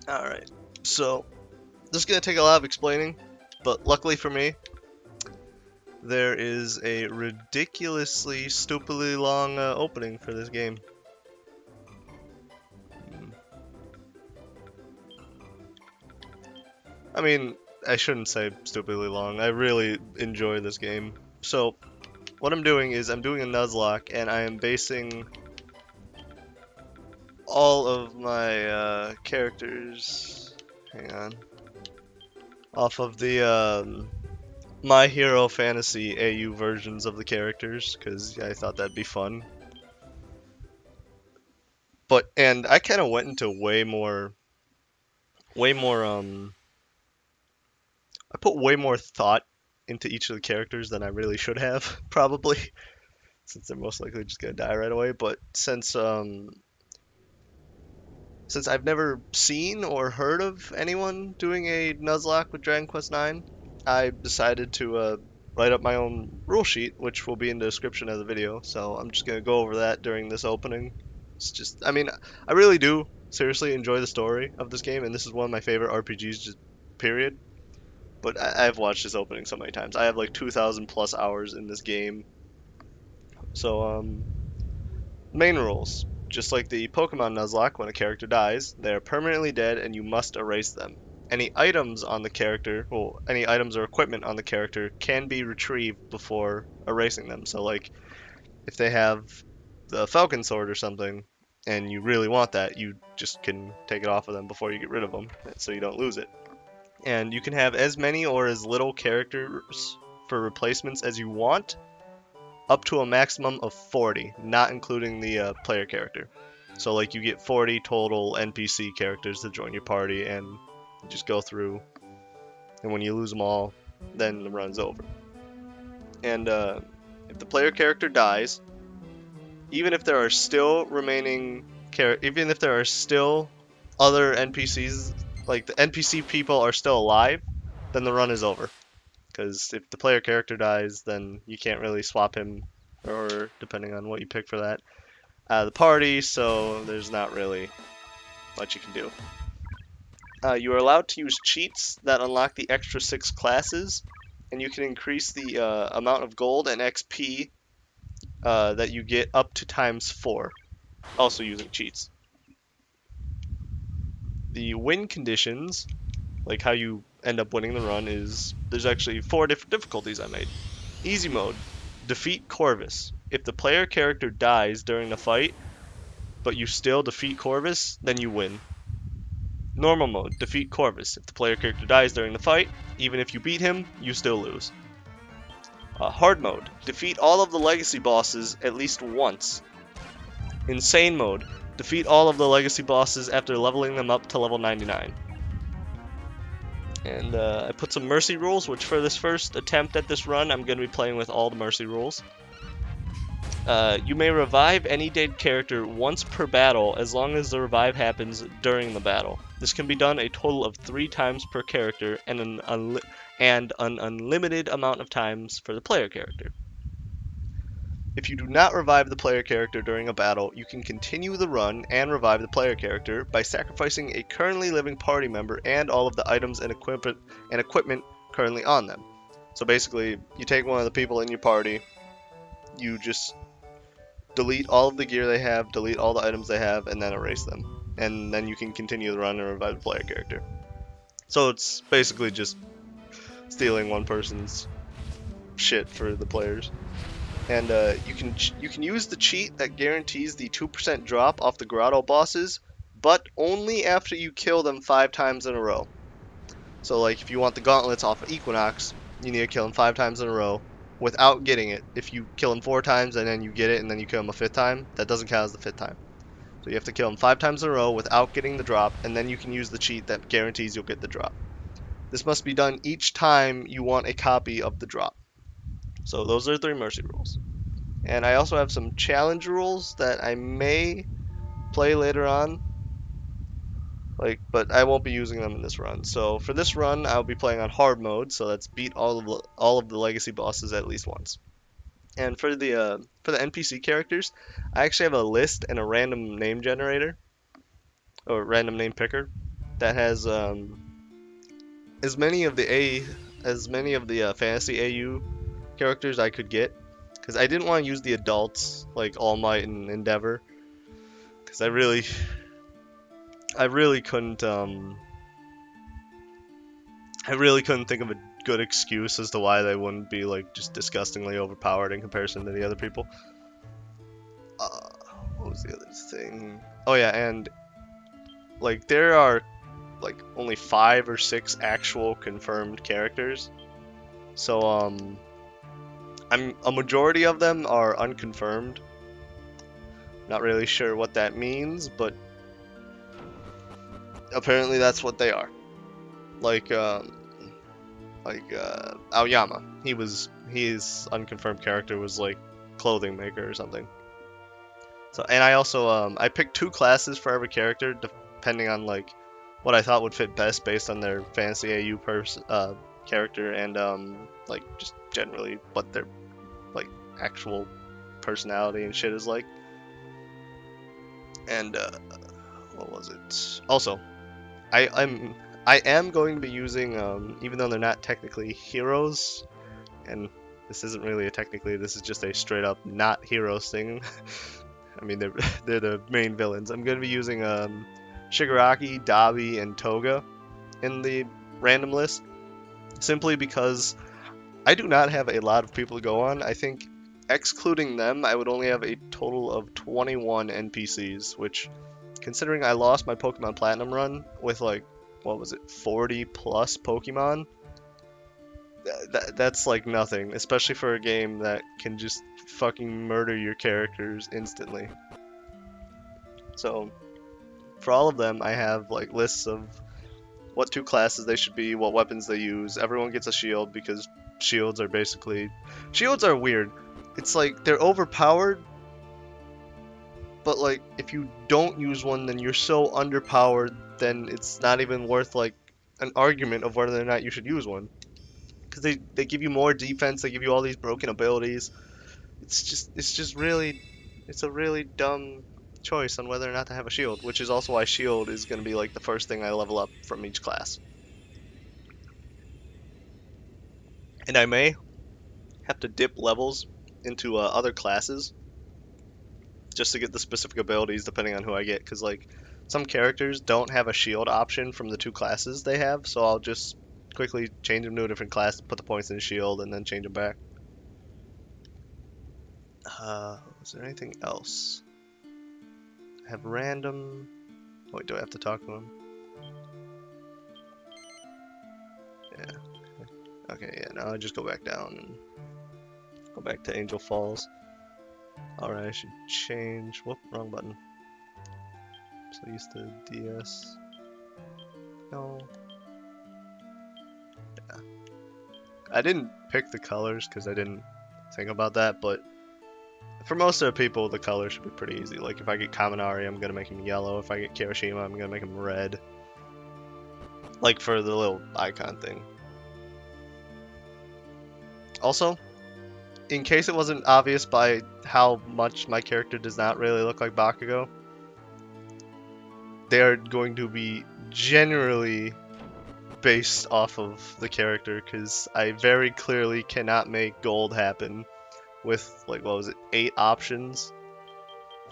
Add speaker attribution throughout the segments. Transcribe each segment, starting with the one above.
Speaker 1: Alright, so this is going to take a lot of explaining, but luckily for me, there is a ridiculously, stupidly long opening for this game. I mean, I shouldn't say stupidly long. I really enjoy this game. So, what I'm doing is I'm doing a Nuzlocke, and I am basing all of my characters, hang on, off of the My Hero Fantasy AU versions of the characters, because I thought that'd be fun. And I kind of went into way more, I put way more thought into each of the characters than I really should have, probably, since they're most likely just gonna die right away. But since I've never seen or heard of anyone doing a Nuzlocke with Dragon Quest IX, I decided to write up my own rule sheet, which will be in the description of the video. So I'm just gonna go over that during this opening. It's just, I mean, I really do seriously enjoy the story of this game, and this is one of my favorite RPGs, just period. But I've watched this opening so many times. I have like 2,000 plus hours in this game. So, main rules. Just like the Pokemon Nuzlocke, when a character dies, they are permanently dead and you must erase them. Any items on the character, well, any items or equipment on the character can be retrieved before erasing them. So, like, if they have the Falcon Sword or something, and you really want that, you just can take it off of them before you get rid of them, so you don't lose it. And you can have as many or as little characters for replacements as you want, up to a maximum of 40, not including the player character. So like you get 40 total NPC characters to join your party, and you just go through, and when you lose them all, then the run's over. And if the player character dies, even if there are still even if there are still other NPCs, like the NPC people are still alive, then the run is over. Because if the player character dies, then you can't really swap him, or depending on what you pick for that, out of the party, so there's not really much you can do. You are allowed to use cheats that unlock the extra 6 classes, and you can increase the amount of gold and XP that you get up to ×4, also using cheats. The win conditions, like how you end up winning the run, is there's actually 4 different difficulties I made. Easy mode, defeat Corvus. If the player character dies during the fight, but you still defeat Corvus, then you win. Normal mode, defeat Corvus. If the player character dies during the fight, even if you beat him, you still lose. Hard mode, defeat all of the legacy bosses at least once. Insane mode, defeat all of the legacy bosses after leveling them up to level 99. And I put some mercy rules, which for this first attempt at this run, I'm going to be playing with all the mercy rules. You may revive any dead character once per battle, as long as the revive happens during the battle. This can be done a total of 3 times per character, and an unlimited amount of times for the player character. If you do not revive the player character during a battle, you can continue the run and revive the player character by sacrificing a currently living party member and all of the items and equipment currently on them. So basically, you take one of the people in your party, you just delete all of the gear they have, delete all the items they have, and then erase them. And then you can continue the run and revive the player character. So it's basically just stealing one person's shit for the players. And you can use the cheat that guarantees the 2% drop off the grotto bosses, but only after you kill them 5 times in a row. So like if you want the gauntlets off of Equinox, you need to kill them 5 times in a row without getting it. If you kill them 4 times and then you get it and then you kill them a 5th time, that doesn't count as the 5th time. So you have to kill them 5 times in a row without getting the drop, and then you can use the cheat that guarantees you'll get the drop. This must be done each time you want a copy of the drop. So those are 3 mercy rules. And I also have some challenge rules that I may play later on, but I won't be using them in this run. So for this run, I'll be playing on hard mode, so that's beat all of the legacy bosses at least once. And for the NPC characters, I actually have a list and a random name generator, or random name picker. that has as many of the fantasy AU characters I could get, because I didn't want to use the adults like All Might and Endeavor, because I really couldn't think of a good excuse as to why they wouldn't be like just disgustingly overpowered in comparison to the other people. What was the other thing? Oh yeah, and like there are like only 5 or 6 actual confirmed characters. So a majority of them are unconfirmed. Not really sure what that means, but apparently that's what they are. Like Aoyama. His unconfirmed character was like clothing maker or something. So, and I also I picked 2 classes for every character depending on like what I thought would fit best based on their fantasy AU character and like just generally what their like actual personality and shit is like. And what was it? Also, I am going to be using even though they're not technically heroes, and this isn't really this is just a straight up not heroes thing. I mean they're the main villains. I'm going to be using Shigaraki, Dabi, and Toga in the random list, simply because I do not have a lot of people to go on. I think excluding them, I would only have a total of 21 NPCs, which, considering I lost my Pokemon Platinum run with like, what was it, 40 plus Pokemon, that's like nothing, especially for a game that can just fucking murder your characters instantly. So, for all of them, I have like lists of what 2 classes they should be, what weapons they use. Everyone gets a shield because shields are weird. It's like they're overpowered, but like if you don't use one, then you're so underpowered, then it's not even worth like an argument of whether or not you should use one. Because they give you more defense, they give you all these broken abilities. It's a really dumb choice on whether or not to have a shield, which is also why shield is going to be like the first thing I level up from each class. And I may have to dip levels into other classes just to get the specific abilities depending on who I get, because like some characters don't have a shield option from the 2 classes they have, so I'll just quickly change them to a different class, put the points in the shield, and then change them back. Was there anything else? I have random... Wait, do I have to talk to him? Yeah. Okay, yeah, now I just go back down and go back to Angel Falls. Alright, I should change... Whoop, wrong button. So used to DS. No. Yeah. I didn't pick the colors because I didn't think about that, but for most of the people, the colors should be pretty easy. Like if I get Kaminari, I'm gonna make him yellow. If I get Kirishima, I'm gonna make him red. Like for the little icon thing. Also, in case it wasn't obvious by how much my character does not really look like Bakugo, they are going to be generally based off of the character, because I very clearly cannot make gold happen with, like, what was it, 8 options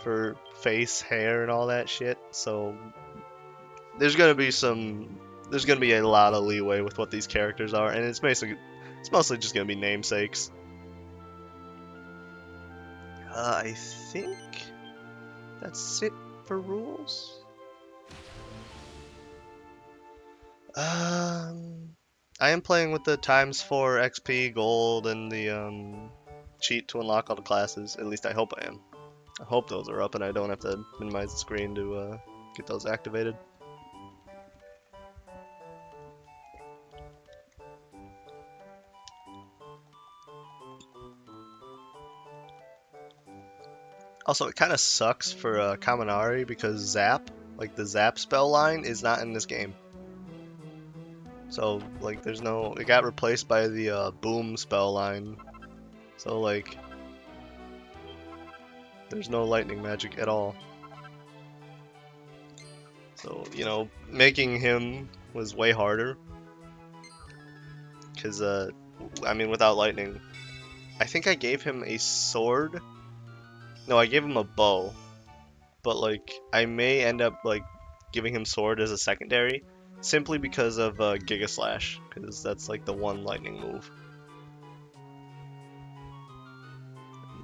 Speaker 1: for face, hair, and all that shit. So there's gonna be a lot of leeway with what these characters are, and it's mostly just gonna be namesakes. I think that's it for rules. I am playing with the ×4 XP gold and the cheat to unlock all the classes. At least I hope I am. I hope those are up and I don't have to minimize the screen to get those activated. Also, it kind of sucks for Kaminari because Zap, like the Zap spell line, is not in this game. So, like, it got replaced by the Boom spell line. So, like, there's no lightning magic at all. So, you know, making him was way harder. Because, I mean, without lightning, I think I gave him a sword. No, I gave him a bow. But, like, I may end up, like, giving him sword as a secondary. Simply because of Giga Slash. Because that's, like, the one lightning move.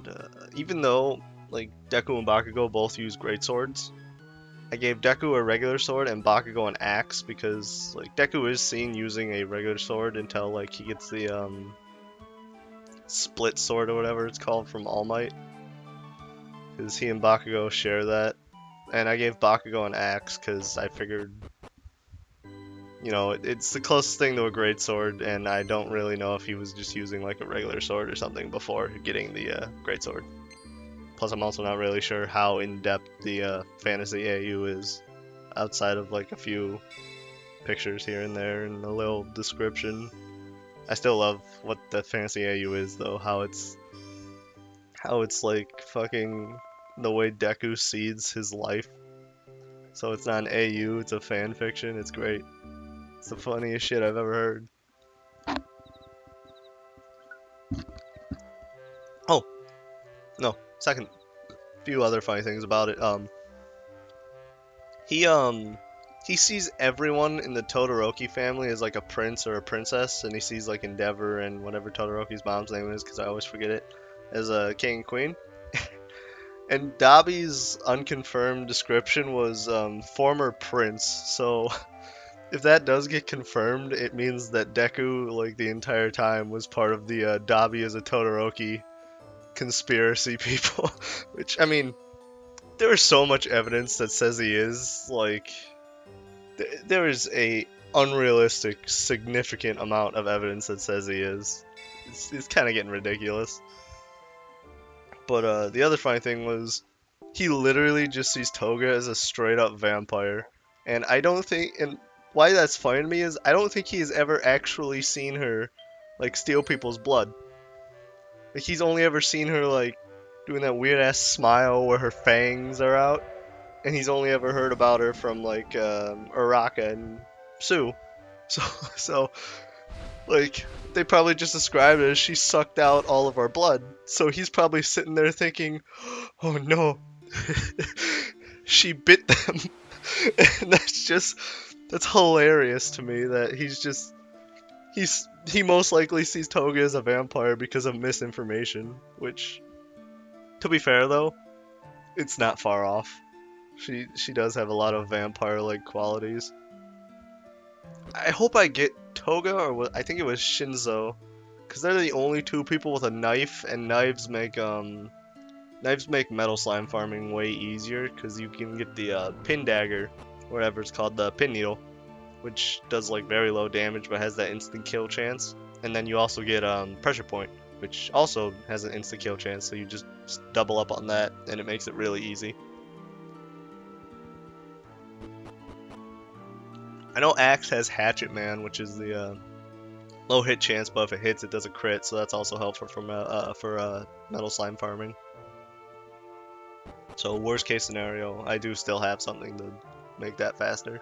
Speaker 1: And, even though, like, Deku and Bakugo both use great swords, I gave Deku a regular sword and Bakugo an axe because, like, Deku is seen using a regular sword until, like, he gets the, split sword or whatever it's called from All Might. Because he and Bakugo share that. And I gave Bakugo an axe because I figured, you know, it's the closest thing to a great sword, and I don't really know if he was just using, like, a regular sword or something before getting the, great sword. Plus, I'm also not really sure how in-depth the, fantasy AU is, outside of, like, a few pictures here and there and a little description. I still love what the fantasy AU is, though, how it's like fucking the way Deku sees his life. So it's not an AU, it's a fan fiction. It's great. It's the funniest shit I've ever heard. Oh, no, second, few other funny things about it. He sees everyone in the Todoroki family as like a prince or a princess, and he sees like Endeavor and whatever Todoroki's mom's name is, because I always forget it, as a king and queen. And Dabi's unconfirmed description was former prince, so if that does get confirmed, it means that Deku, like the entire time, was part of the Dabi as a Todoroki conspiracy people. Which, I mean, there is so much evidence that says he is. Like, there is a unrealistic, significant amount of evidence that says he is. It's kind of getting ridiculous. But the other funny thing was, he literally just sees Toga as a straight up vampire. And I don't think, and why that's funny to me is, I don't think he's ever actually seen her, like, steal people's blood. Like, he's only ever seen her, like, doing that weird ass smile where her fangs are out. And he's only ever heard about her from, like, Uraka and Sue. So, like, they probably just described it as she sucked out all of our blood. So he's probably sitting there thinking, oh no, she bit them. And that's hilarious to me that he most likely sees Toga as a vampire because of misinformation, which, to be fair though, it's not far off. She does have a lot of vampire-like qualities. I hope I get Toga, or I think it was Shinzo, because they're the only two people with a knife, and knives make metal slime farming way easier, because you can get the pin dagger, whatever it's called, the pin needle, which does like very low damage but has that instant kill chance. And then you also get pressure point, which also has an instant kill chance, so you just double up on that, and it makes it really easy. I know Axe has Hatchet Man, which is the low hit chance, but if it hits, it does a crit, so that's also helpful for metal slime farming. So worst case scenario, I do still have something to make that faster.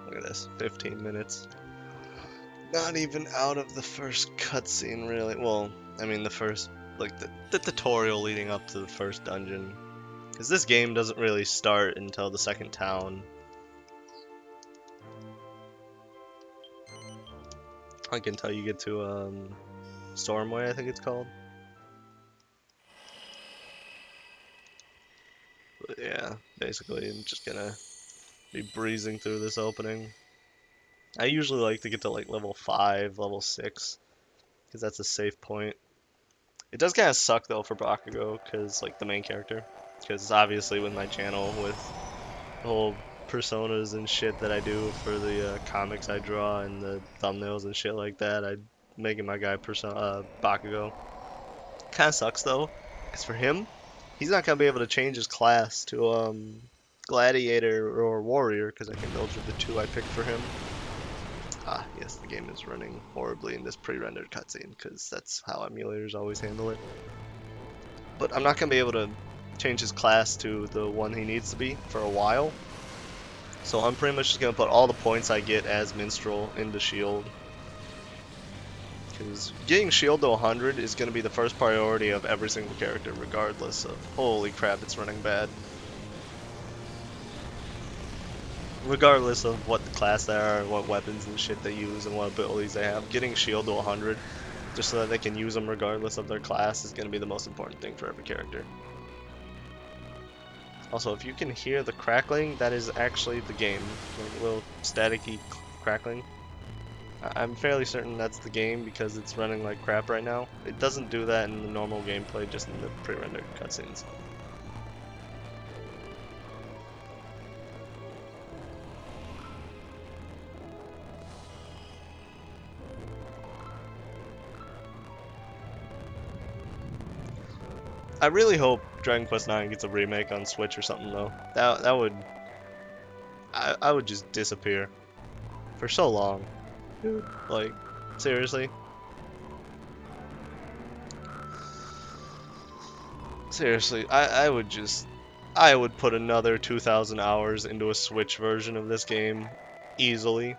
Speaker 1: Look at this, 15 minutes. Not even out of the first cutscene, really. Well, I mean the first, like the tutorial leading up to the first dungeon. Because this game doesn't really start until the second town. Like until you get to Stormway, I think it's called. But yeah, basically I'm just gonna be breezing through this opening. I usually like to get to like level 5, level 6, because that's a safe point. It does kind of suck though for Bakugo, because like the main character. Because obviously with my channel, with the whole personas and shit that I do for the comics I draw and the thumbnails and shit like that, I'm making my guy Bakugo. Kind of sucks though, because for him, he's not gonna be able to change his class to Gladiator or Warrior, because I think those are the two I picked for him. Ah, yes, the game is running horribly in this pre-rendered cutscene, because that's how emulators always handle it. But I'm not gonna be able to change his class to the one he needs to be for a while. So I'm pretty much just gonna put all the points I get as Minstrel into Shield. Because getting Shield to 100 is gonna be the first priority of every single character, regardless of, holy crap, it's running bad. Regardless of what class they are, what weapons and shit they use, and what abilities they have, getting Shield to 100, just so that they can use them regardless of their class, is gonna be the most important thing for every character. Also, if you can hear the crackling, that is actually the game. Like a little staticky crackling. I'm fairly certain that's the game because it's running like crap right now. It doesn't do that in the normal gameplay, just in the pre-rendered cutscenes. I really hope Dragon Quest IX gets a remake on Switch or something though. That would, I would just disappear for so long, dude. Like, seriously. Seriously, I would put another 2,000 hours into a Switch version of this game easily.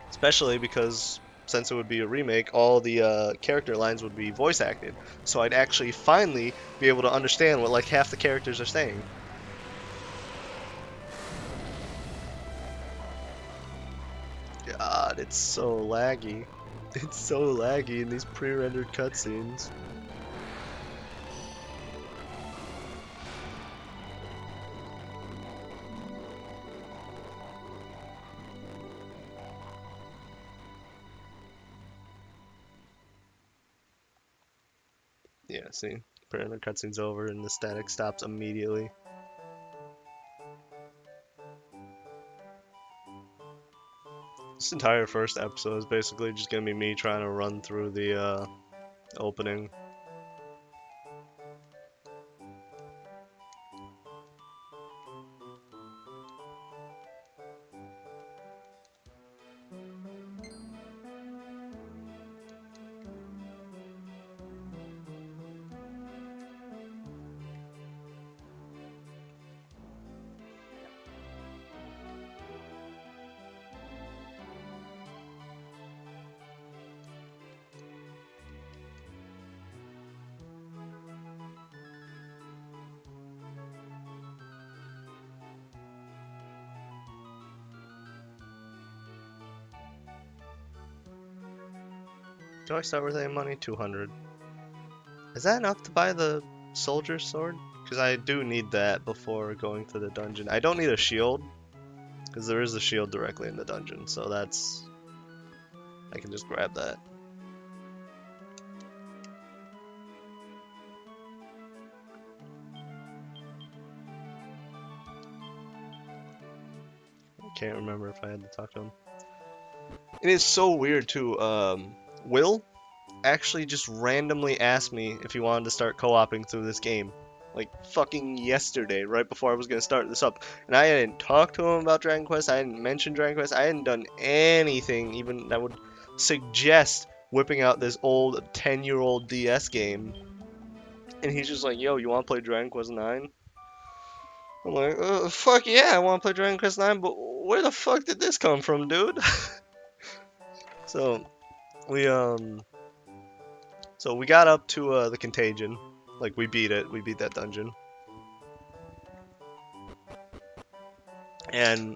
Speaker 1: Especially because since it would be a remake, all the character lines would be voice acted. So I'd actually finally be able to understand what like half the characters are saying. God, it's so laggy. It's so laggy in these pre-rendered cutscenes. Yeah, see, pre-rendered cutscene's over and the static stops immediately. This entire first episode is basically just gonna be me trying to run through the opening. Do I start with any money? 200. Is that enough to buy the soldier's sword? Because I do need that before going to the dungeon. I don't need a shield, because there is a shield directly in the dungeon, so that's... I can just grab that. I can't remember if I had to talk to him. It is so weird too. Will actually just randomly asked me if he wanted to start co-oping through this game. Like fucking yesterday, right before I was gonna start this up. And I hadn't talked to him about Dragon Quest, I hadn't mentioned Dragon Quest, I hadn't done anything even that would suggest whipping out this old 10-year-old DS game. And he's just like, yo, you wanna play Dragon Quest 9? I'm like, fuck yeah, I wanna play Dragon Quest 9, but where the fuck did this come from, dude? So we got up to the Contagion. Like, we beat it. We beat that dungeon. And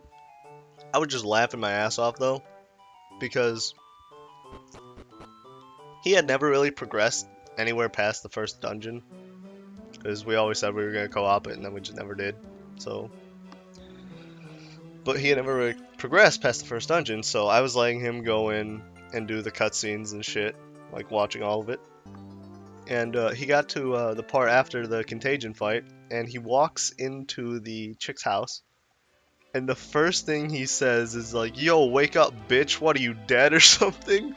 Speaker 1: I was just laughing my ass off, though. Because he had never really progressed anywhere past the first dungeon. Because we always said we were going to co-op it, and then we just never did. So... But he had never really progressed past the first dungeon, so I was letting him go in and do the cutscenes and shit. Like, watching all of it. And he got to the part after the Contagion fight, and he walks into the chick's house, and the first thing he says is like, "Yo, wake up, bitch! What are you, dead or something?"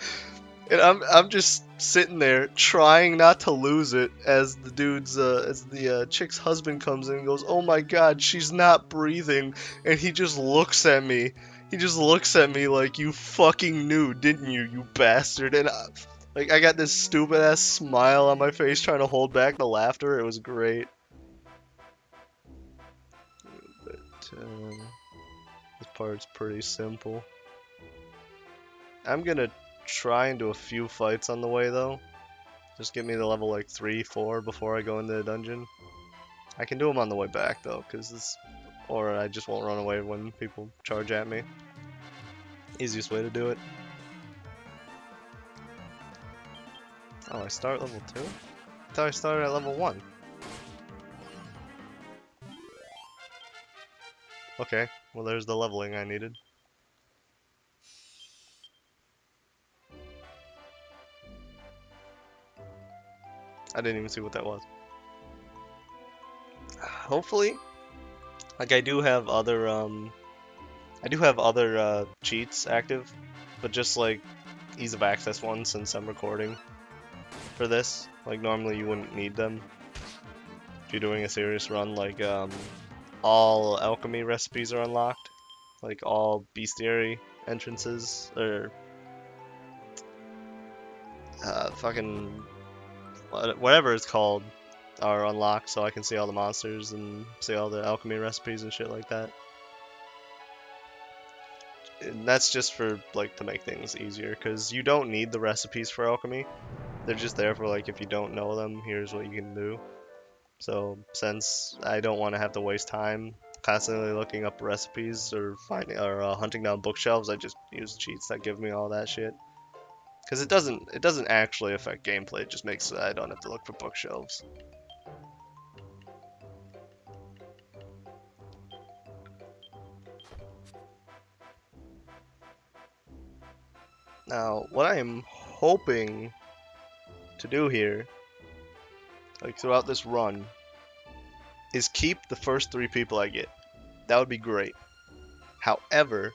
Speaker 1: And I'm just sitting there trying not to lose it as the dude's as the chick's husband comes in and goes, "Oh my God, she's not breathing," and he just looks at me. He just looks at me like, "You fucking knew, didn't you, you bastard?" And like, I got this stupid ass smile on my face trying to hold back the laughter. It was great. This part's pretty simple. I'm gonna try and do a few fights on the way though. Just get me to level like 3, 4 before I go into the dungeon. I can do them on the way back though, or I just won't run away when people charge at me. Easiest way to do it. Oh, I start level 2? I thought I started at level 1. Okay, well there's the leveling I needed. I didn't even see what that was. Hopefully, like I do have other cheats active, but just like ease of access ones since I'm recording for this. Like normally you wouldn't need them if you're doing a serious run. Like all alchemy recipes are unlocked, like all bestiary entrances or fucking whatever it's called are unlocked, so I can see all the monsters and see all the alchemy recipes and shit like that. And that's just for like to make things easier, because you don't need the recipes for alchemy. They're just there for like if you don't know them, here's what you can do. So since I don't want to have to waste time constantly looking up recipes or finding or hunting down bookshelves, I just use cheats that give me all that shit. Because it doesn't actually affect gameplay. It just makes it so I don't have to look for bookshelves. Now, what I am hoping to do here, like throughout this run, is keep the first 3 people I get. That would be great. However,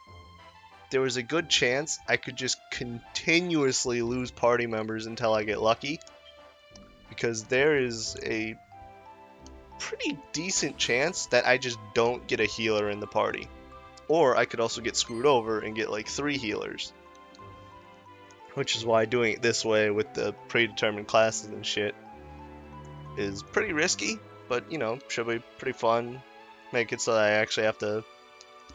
Speaker 1: there was a good chance I could just continuously lose party members until I get lucky, because there is a pretty decent chance that I just don't get a healer in the party. Or I could also get screwed over and get like 3 healers. Which is why doing it this way with the predetermined classes and shit is pretty risky, but you know, should be pretty fun. Make it so that I actually have to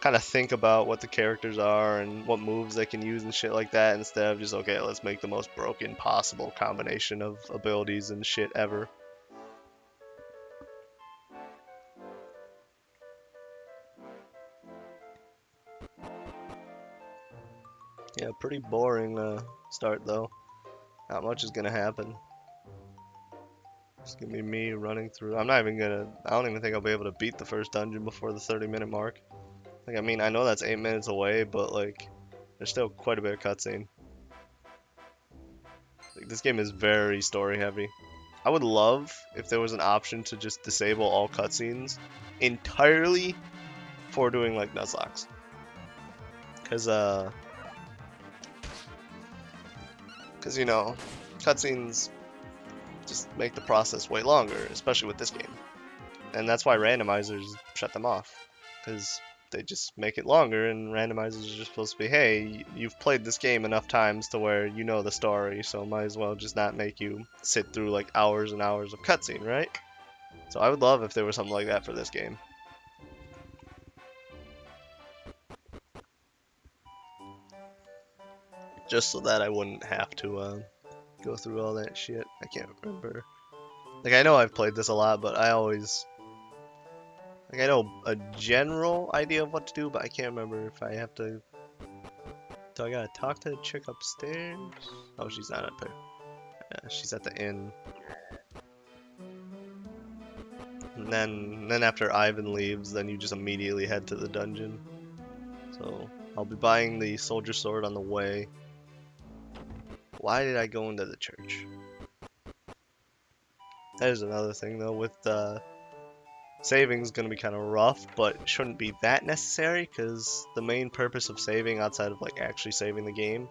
Speaker 1: kind of think about what the characters are and what moves they can use and shit like that, instead of just, okay, let's make the most broken possible combination of abilities and shit ever. Yeah, pretty boring start though. Not much is gonna happen. It's gonna be me running through. I don't even think I'll be able to beat the first dungeon before the 30-minute mark. Like, I mean, I know that's 8 minutes away, but like, there's still quite a bit of cutscene. Like, this game is very story heavy. I would love if there was an option to just disable all cutscenes entirely for doing like Nuzlocke. Cause you know, cutscenes just make the process way longer, especially with this game. And that's why randomizers shut them off, because they just make it longer, and randomizers are just supposed to be, hey, you've played this game enough times to where you know the story, so might as well just not make you sit through like hours and hours of cutscene, right? So I would love if there was something like that for this game. Just so that I wouldn't have to go through all that shit. I can't remember. Like, I know I've played this a lot, but I always... Like, I know a general idea of what to do, but I can't remember if I have to... Do I gotta talk to the chick upstairs? Oh, she's not up there. Yeah, she's at the inn. And then after Ivan leaves, then you just immediately head to the dungeon. So, I'll be buying the soldier sword on the way. Why did I go into the church? That is another thing though, with saving is going to be kind of rough, but it shouldn't be that necessary, because the main purpose of saving, outside of like actually saving the game,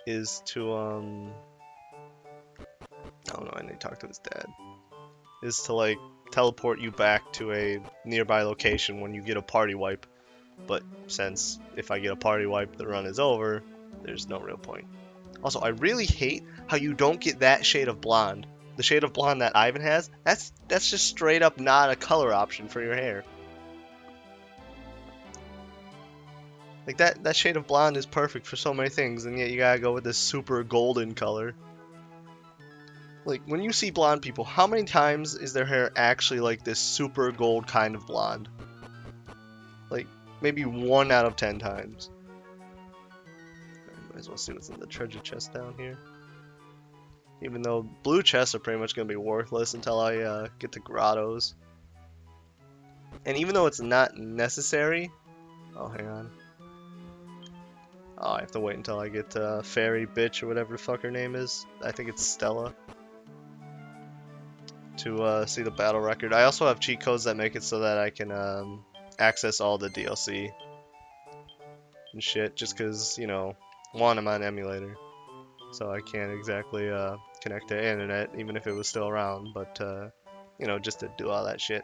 Speaker 1: is to I don't know, I need to talk to his dad, is to like teleport you back to a nearby location when you get a party wipe. But since if I get a party wipe, the run is over, there's no real point. Also, I really hate how you don't get that shade of blonde. The shade of blonde that Ivan has, that's just straight up not a color option for your hair. Like that shade of blonde is perfect for so many things, and yet you gotta go with this super golden color. Like, when you see blonde people, how many times is their hair actually like this super gold kind of blonde? Like, maybe 1 out of 10 times. Might as well see what's in the treasure chest down here. Even though blue chests are pretty much going to be worthless until I get to grottos. And even though it's not necessary... Oh, hang on. Oh, I have to wait until I get Fairy Bitch or whatever the fuck her name is. I think it's Stella. To see the battle record. I also have cheat codes that make it so that I can access all the DLC and shit, just because, you know, one, I'm on emulator, so I can't exactly connect to the internet, even if it was still around, but, you know, just to do all that shit.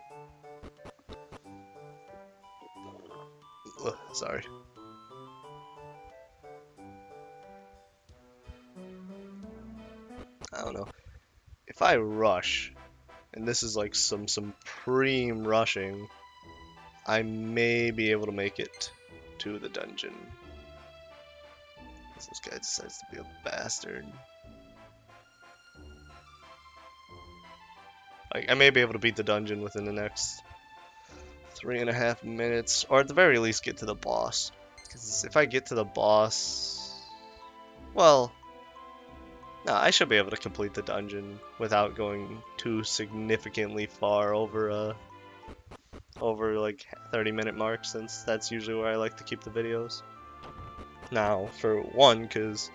Speaker 1: Ugh, sorry. I don't know. If I rush, and this is like some supreme rushing, I may be able to make it to the dungeon. This guy decides to be a bastard. Like, I may be able to beat the dungeon within the next 3.5 minutes, or at the very least get to the boss. Because if I get to the boss, well, no, I should be able to complete the dungeon without going too significantly far over like 30-minute mark, since that's usually where I like to keep the videos. Now, for one, because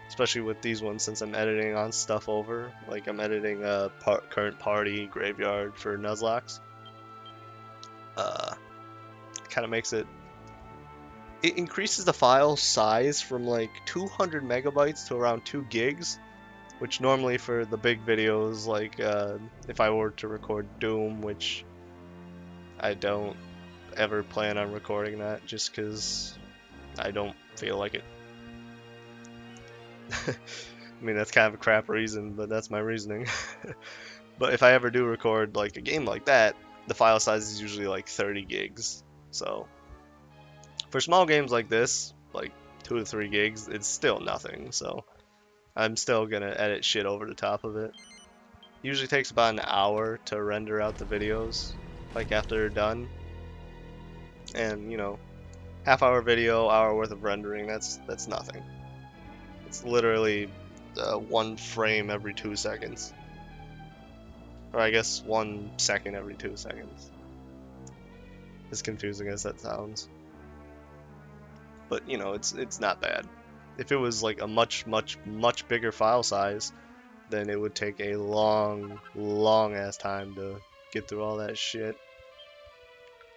Speaker 1: especially with these ones, since I'm editing on stuff over, like I'm editing current party graveyard for Nuzlocke, kind of makes it increases the file size from like 200 megabytes to around 2 gigs, which normally for the big videos, like if I were to record Doom, which I don't ever plan on recording that just because I don't feel like it. I mean, that's kind of a crap reason, but that's my reasoning. But if I ever do record like a game like that, the file size is usually like 30 gigs. So for small games like this, like 2 to 3 gigs, it's still nothing. So I'm still gonna edit shit over the top of it. Usually takes about an hour to render out the videos, like after they're done. And you know, half-hour video, hour worth of rendering, that's nothing. It's literally 1 frame every 2 seconds. Or I guess 1 second every 2 seconds. As confusing as that sounds. But you know, it's not bad. If it was like a much bigger file size, then it would take a long ass time to get through all that shit.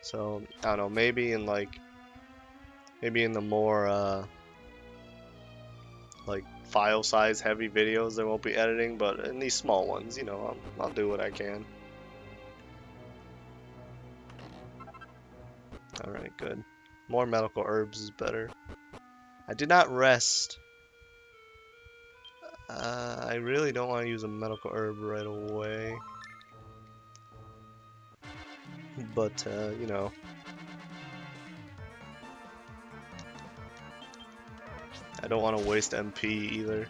Speaker 1: So I don't know, maybe in the more like file size heavy videos there won't be editing, but in these small ones, you know, I'll do what I can. Alright, good. More medical herbs is better. I did not rest. I really don't want to use a medical herb right away. But, you know. I don't want to waste MP either.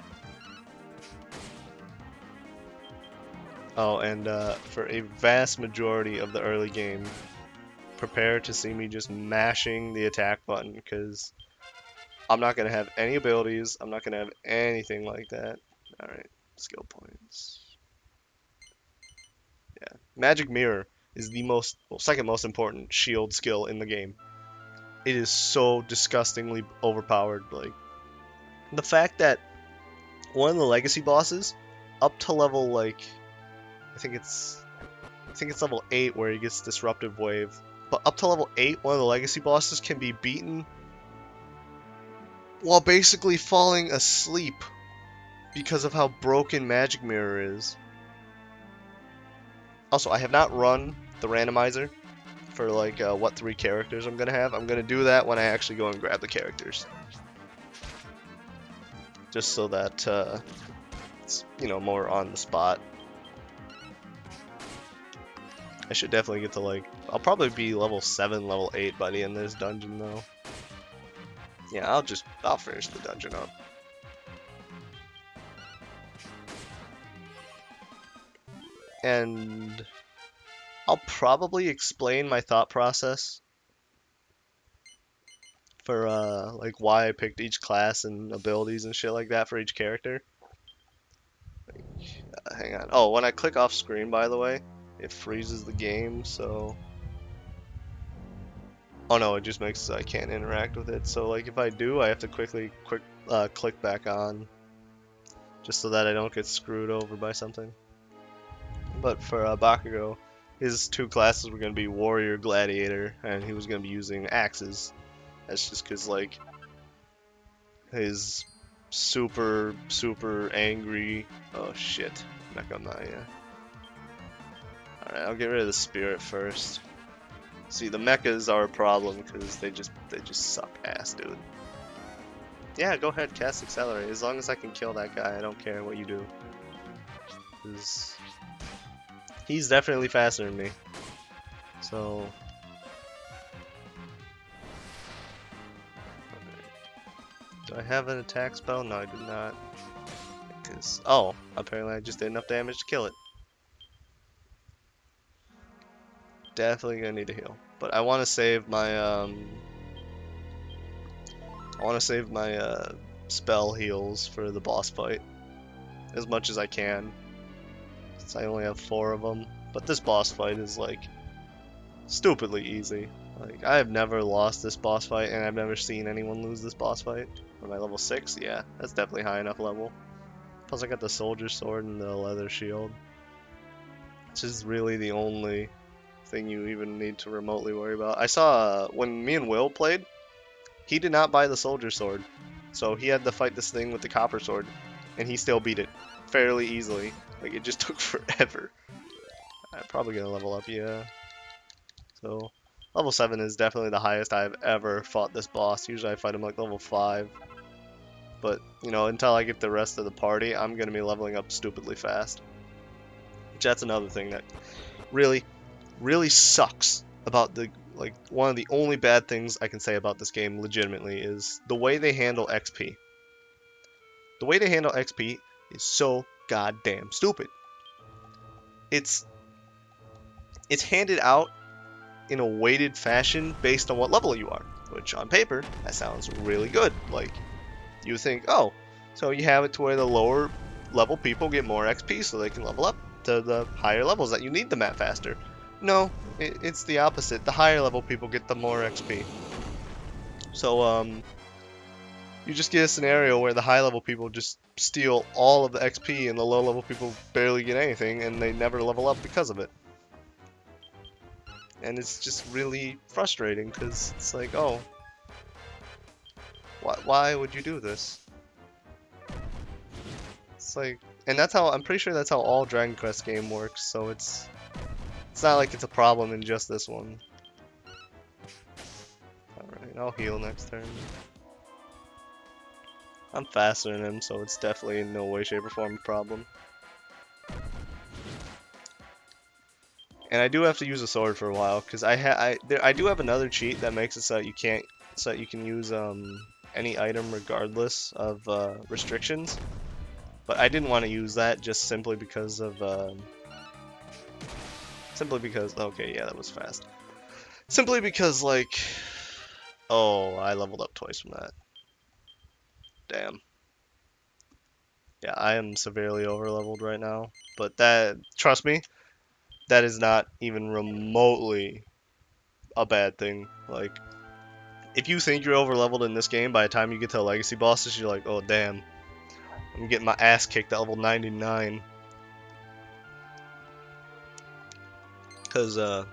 Speaker 1: Oh, and for a vast majority of the early game, prepare to see me just mashing the attack button, because I'm not going to have any abilities, I'm not going to have anything like that. Alright, skill points. Yeah, Magic Mirror is the second most important shield skill in the game. It is so disgustingly overpowered. Like, the fact that one of the legacy bosses, up to level like, I think it's level 8 where he gets Disruptive Wave, but up to level 8, one of the legacy bosses can be beaten while basically falling asleep because of how broken Magic Mirror is. Also, I have not run the randomizer for like what 3 characters I'm gonna have. I'm gonna do that when I actually go and grab the characters, just so that it's, you know, more on the spot. I should definitely get to like, I'll probably be level 7, level 8 by the end of this dungeon though. Yeah, I'll finish the dungeon up. And I'll probably explain my thought process for like why I picked each class and abilities and shit like that for each character. Hang on. Oh, when I click off screen, by the way, it freezes the game, so... Oh no, it just makes so I can't interact with it. So like if I do, I have to click back on, just so that I don't get screwed over by something. But for Bakugo, his two classes were going to be Warrior, Gladiator, and he was going to be using axes. That's just because like his super angry... Oh shit, Mecha Maya. Alright, I'll get rid of the spirit first. See, the mechas are a problem because they just suck ass, dude. Yeah, go ahead, cast Accelerate. As long as I can kill that guy, I don't care what you do. 'Cause he's definitely faster than me. So... Do I have an attack spell? No, I do not. Because... Oh, apparently I just did enough damage to kill it. Definitely gonna need to heal. But I want to save my, spell heals for the boss fight. As much as I can. Since I only have 4 of them. But this boss fight is, like, stupidly easy. Like, I have never lost this boss fight, and I've never seen anyone lose this boss fight. Am I level 6? Yeah, that's definitely high enough level. Plus I got the soldier sword and the leather shield. Which is really the only thing you even need to remotely worry about. I saw, when me and Will played, he did not buy the soldier sword. So he had to fight this thing with the copper sword, and he still beat it fairly easily. Like, it just took forever. I'm probably gonna level up, yeah. So, level 7 is definitely the highest I've ever fought this boss. Usually I fight him like level 5. But, you know, until I get the rest of the party, I'm gonna be leveling up stupidly fast. Which that's another thing that really sucks about the, like, one of the only bad things I can say about this game legitimately is the way they handle XP. The way they handle XP is so goddamn stupid. It's handed out in a weighted fashion based on what level you are, which on paper, that sounds really good. Like, you think, oh, so you have it to where the lower level people get more XP so they can level up to the higher levels that you need them at faster. No, it's the opposite. The higher level people get the more XP. So, you just get a scenario where the high level people just steal all of the XP and the low level people barely get anything and they never level up because of it. And it's just really frustrating because it's like, oh, why would you do this? It's like, and that's how, I'm pretty sure that's how all Dragon Quest game works, so it's not like it's a problem in just this one. Alright, I'll heal next turn. I'm faster than him, so it's definitely in no way, shape, or form a problem. And I do have to use a sword for a while, because I do have another cheat that makes it so that you can use any item regardless of restrictions. But I didn't want to use that just simply because of okay, yeah, that was fast. Simply because, like, oh, I leveled up twice from that. Damn. Yeah, I am severely over-leveled right now. But that, trust me, that is not even remotely a bad thing. Like, if you think you're over-leveled in this game, by the time you get to the legacy bosses, you're like, oh, damn. I'm getting my ass kicked at level 99. Because, the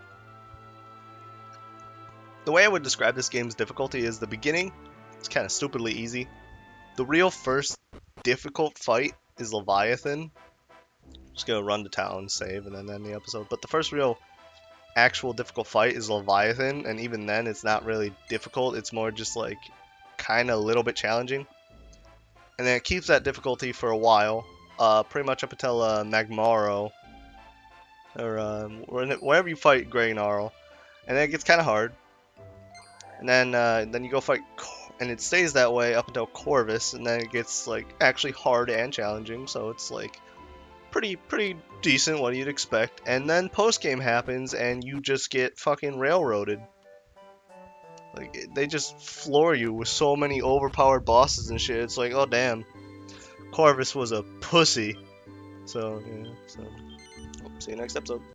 Speaker 1: way I would describe this game's difficulty is the beginning, it's kind of stupidly easy. The real first difficult fight is Leviathan. Just gonna run to town, save, and then end the episode. But the first real actual difficult fight is Leviathan, and even then it's not really difficult, it's more just like kinda a little bit challenging. And then it keeps that difficulty for a while, pretty much up until Magmaro, or wherever you fight Grey Gnarl. And then it gets kinda hard. And then you go fight and it stays that way up until Corvus, and then it gets like actually hard and challenging. So it's like pretty decent, what you'd expect. And then post game happens, and you just get fucking railroaded. Like they just floor you with so many overpowered bosses and shit. It's like, oh damn, Corvus was a pussy. So yeah. So see you next episode.